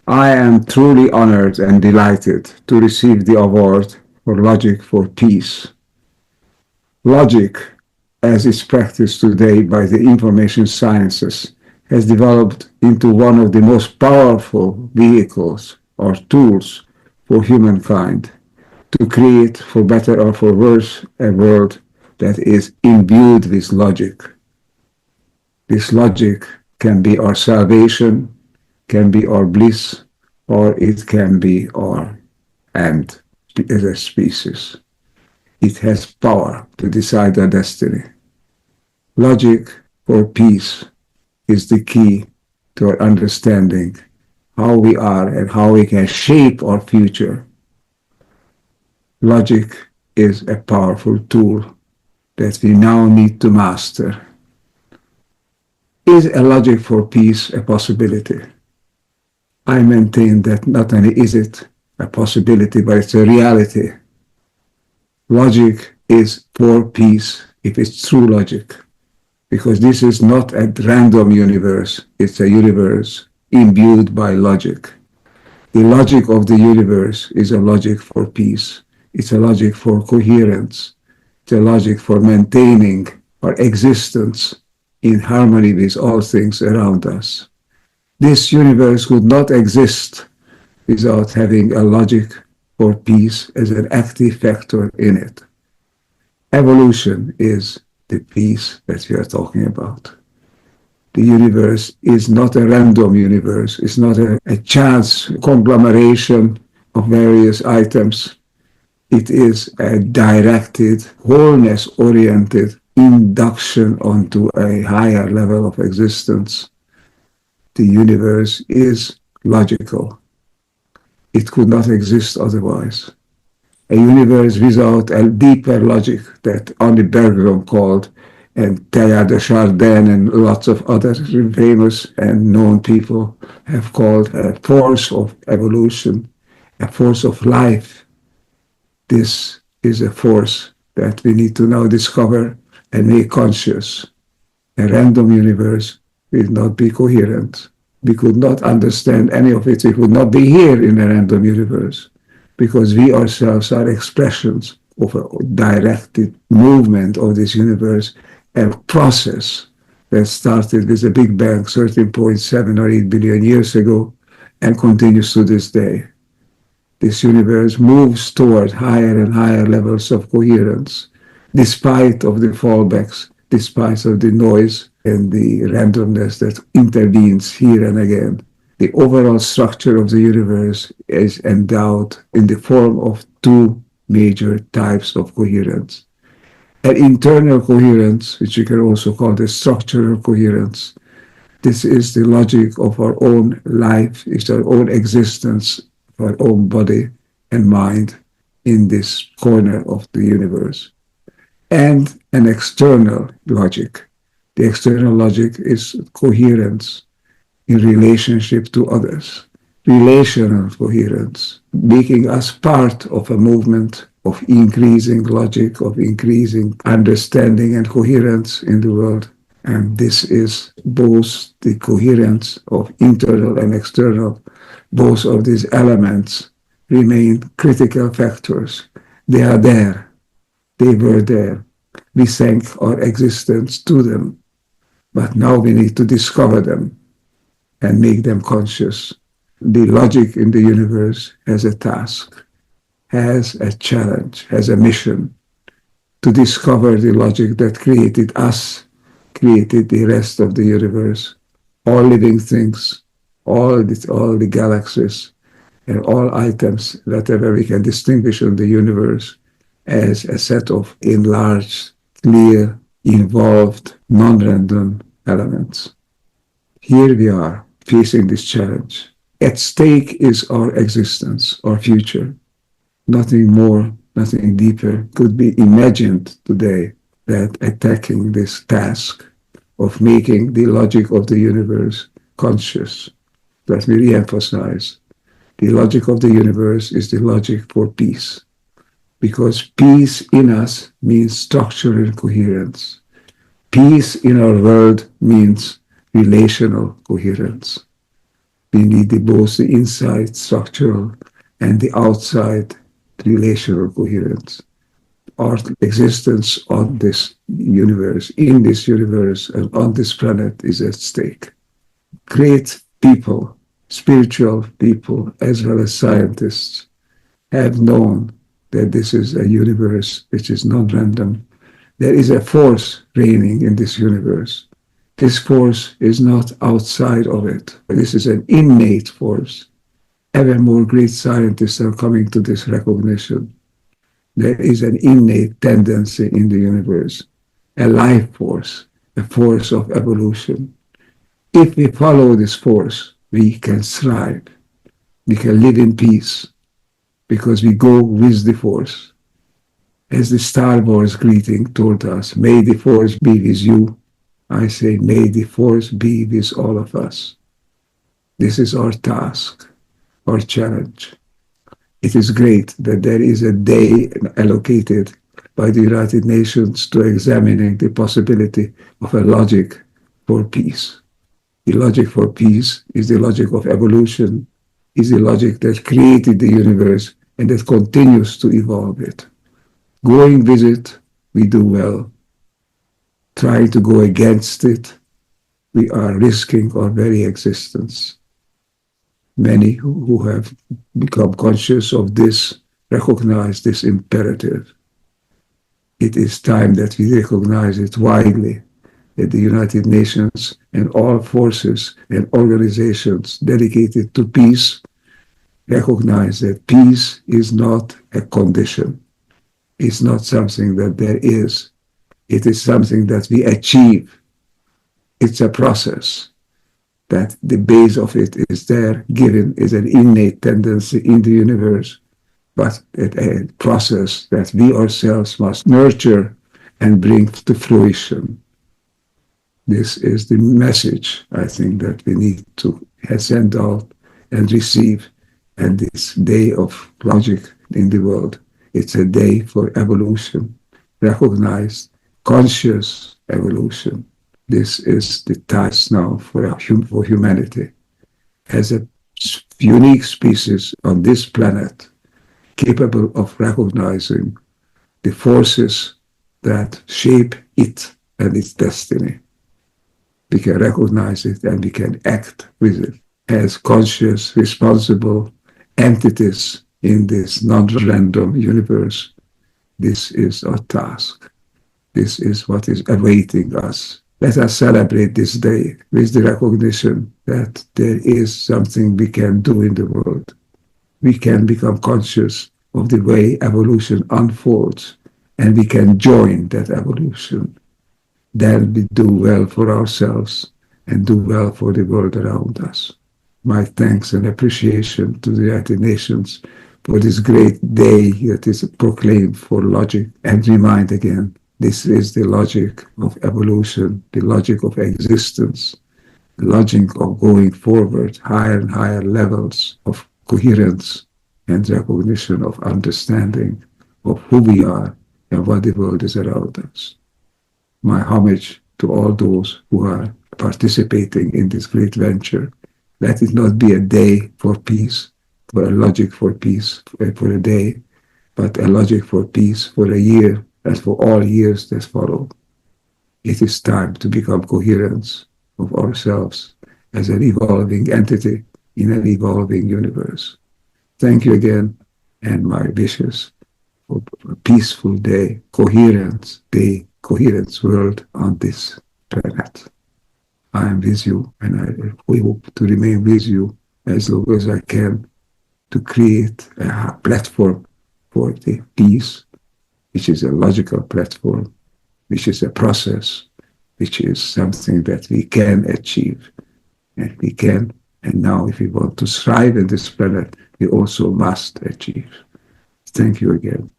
I am truly honored and delighted to receive the award for Logic for Peace. Logic, as is practiced today by the information sciences, has developed into one of the most powerful vehicles or tools for humankind to create, for better or for worse, a world that is imbued with logic. This logic can be our salvation, can be our bliss, or it can be our end as a species. It has power to decide our destiny. Logic for peace is the key to our understanding how we are and how we can shape our future. Logic is a powerful tool that we now need to master. Is a logic for peace a possibility? I maintain that not only is it a possibility, but it's a reality. Logic is for peace if it's true logic, because this is not a random universe, it's a universe imbued by logic. The logic of the universe is a logic for peace. It's a logic for coherence. It's a logic for maintaining our existence in harmony with all things around us. This universe would not exist without having a logic for peace as an active factor in it. Evolution is the peace that we are talking about. The universe is not a random universe. It's not a chance conglomeration of various items. It is a directed, wholeness-oriented induction onto a higher level of existence. The universe is logical. It could not exist otherwise. A universe without a deeper logic that Henri Bergson called, and Teilhard de Chardin and lots of other famous and known people have called a force of evolution, a force of life. This is a force that we need to now discover and make conscious. A random universe will not be coherent. We could not understand any of it. We would not be here in a random universe, because we ourselves are expressions of a directed movement of this universe, a process that started with the Big Bang 13.7 or 8 billion years ago and continues to this day. This universe moves toward higher and higher levels of coherence, despite of the fallbacks, despite of the noise and the randomness that intervenes here and again. The overall structure of the universe is endowed in the form of two major types of coherence. An internal coherence, which you can also call the structural coherence. This is the logic of our own life, it's our own existence, our own body and mind in this corner of the universe. And an external logic. The external logic is coherence in relationship to others, relational coherence, making us part of a movement of increasing logic, of increasing understanding and coherence in the world. And this is both the coherence of internal and external. Both of these elements remain critical factors. They are there. They were there. We sank our existence to them. But now we need to discover them and make them conscious. The logic in the universe has a task, has a challenge, has a mission to discover the logic that created us, created the rest of the universe, all living things, all the galaxies, and all items, whatever we can distinguish in the universe as a set of enlarged, clear, involved, non-random elements. Here we are, facing this challenge. At stake is our existence, our future. Nothing more, nothing deeper could be imagined today than attacking this task of making the logic of the universe conscious. Let me re-emphasize. The logic of the universe is the logic for peace, because peace in us means structure and coherence. Peace in our world means relational coherence. We need both the inside structural and the outside relational coherence. Our existence on this universe, in this universe, and on this planet is at stake. Great people, spiritual people, as well as scientists, have known that this is a universe which is non-random. There is a force reigning in this universe. This force is not outside of it. This is an innate force. Ever more great scientists are coming to this recognition. There is an innate tendency in the universe, a life force, a force of evolution. If we follow this force, we can thrive. We can live in peace because we go with the force. As the Star Wars greeting told us, may the force be with you. I say, may the force be with all of us. This is our task, our challenge. It is great that there is a day allocated by the United Nations to examining the possibility of a logic for peace. The logic for peace is the logic of evolution, is the logic that created the universe and that continues to evolve it. Going with it, we do well. Trying to go against it, we are risking our very existence. Many who have become conscious of this recognize this imperative. It is time that we recognize it widely, that the United Nations and all forces and organizations dedicated to peace recognize that peace is not a condition. It's not something that there is. It is something that we achieve. It's a process. That the base of it is there, given is an innate tendency in the universe, but a process that we ourselves must nurture and bring to fruition. This is the message, I think, that we need to send out and receive. And this day of logic in the world, it's a day for evolution, recognized, conscious evolution. This is the task now for humanity. As a unique species on this planet, capable of recognizing the forces that shape it and its destiny. We can recognize it and we can act with it as conscious, responsible entities in this non-random universe. This is our task. This is what is awaiting us. Let us celebrate this day with the recognition that there is something we can do in the world. We can become conscious of the way evolution unfolds, and we can join that evolution. Then we do well for ourselves and do well for the world around us. My thanks and appreciation to the United Nations for this great day that is proclaimed for logic, and remind again, this is the logic of evolution, the logic of existence, the logic of going forward, higher and higher levels of coherence and recognition of understanding of who we are and what the world is around us. My homage to all those who are participating in this great venture. Let it not be a day for peace, for a logic for peace, for a day, but a logic for peace for a year, and for all years that follow. It is time to become coherence of ourselves as an evolving entity in an evolving universe. Thank you again, and my wishes for a peaceful day, coherence world on this planet. I am with you, and I hope to remain with you as long as I can to create a platform for the peace, which is a logical platform, which is a process, which is something that we can achieve. And we can, and now if we want to thrive in this planet, we also must achieve. Thank you again.